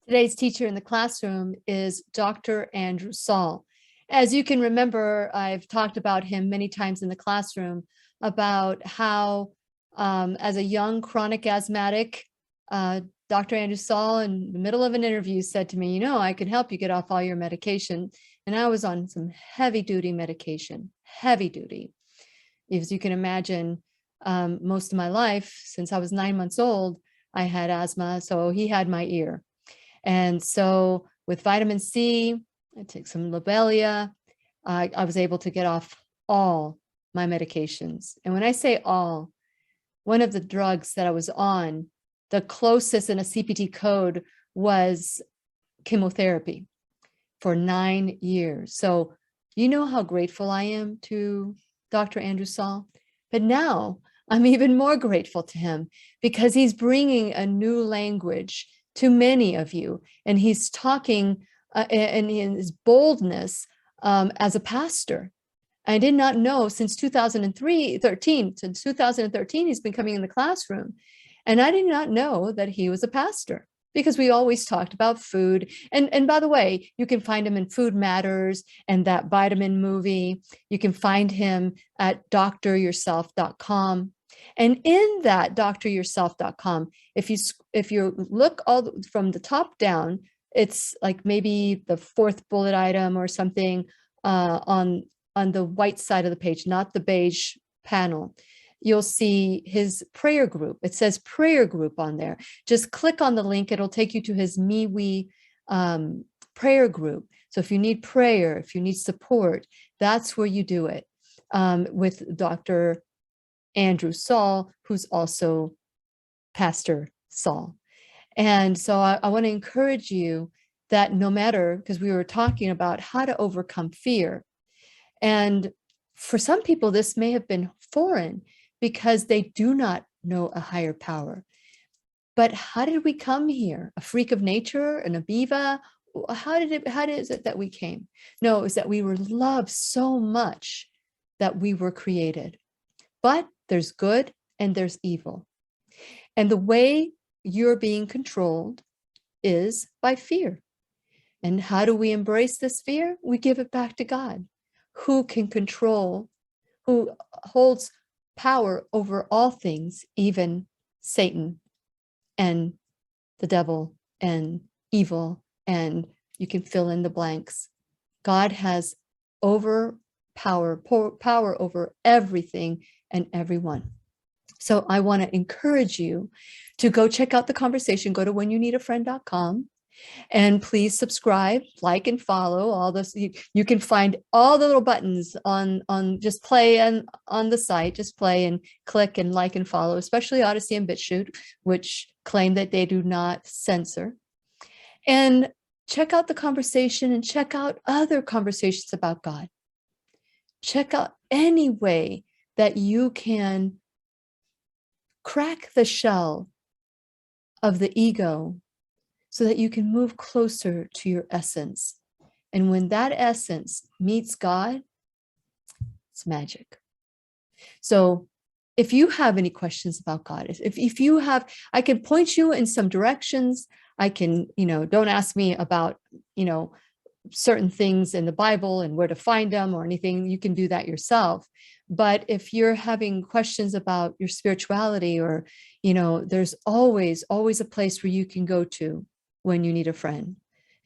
Today's teacher in the classroom is Dr. Andrew Saul. As you can remember, I've talked about him many times in the classroom about how, as a young chronic asthmatic, Dr. Andrew Saul, in the middle of an interview, said to me, "You know, I can help you get off all your medication." And I was on some heavy duty medication, heavy duty. As you can imagine, most of my life, since I was 9 months old, I had asthma, so he had my ear. And so with vitamin C, I took some Lobelia, I was able to get off all my medications. And when I say all, one of the drugs that I was on, the closest in a CPT code was chemotherapy for 9 years. So you know how grateful I am to Dr. Andrew Saul. But now I'm even more grateful to him because he's bringing a new language to many of you. And he's talking in his boldness as a pastor. I did not know since 2013, he's been coming in the classroom. And I did not know that he was a pastor because we always talked about food. And by the way, you can find him in Food Matters and that vitamin movie. You can find him at dryourself.com. And in that dryourself.com, if you look all from the top down, it's like maybe the fourth bullet item or something on the white side of the page, not the beige panel. You'll see his prayer group. It says prayer group on there. Just click on the link. It'll take you to his MeWe prayer group. So if you need prayer, if you need support, that's where you do it with Dr. Andrew Saul, who's also Pastor Saul. And so I want to encourage you that no matter, because we were talking about how to overcome fear. And for some people, this may have been foreign because they do not know a higher power. But how did we come here? A freak of nature, an amoeba? How is it that we came? No, it was that we were loved so much that we were created. But there's good and there's evil. And the way you're being controlled is by fear. And how do we embrace this fear? We give it back to God, who can control, who holds power over all things, even Satan and the devil and evil, and you can fill in the blanks. God has power over everything and everyone. So I want to encourage you to go check out the conversation. Go to whenyouneedafriend.com and please subscribe, like, and follow all this. You can find all the little buttons on just play and on the site. Just play and click and like and follow, especially Odyssey and BitChute, which claim that they do not censor. And check out the conversation and check out other conversations about God. Check out any way that you can crack the shell of the ego so that you can move closer to your essence. And when that essence meets God, it's magic. So if you have any questions about God, if you have, I can point you in some directions. I can, don't ask me about, certain things in the Bible and where to find them or anything. You can do that yourself. But if you're having questions about your spirituality or, there's always a place where you can go to when you need a friend.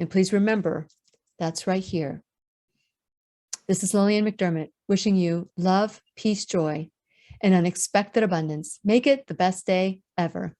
And please remember, that's right here. This is Lillian McDermott wishing you love, peace, joy, and unexpected abundance. Make it the best day ever.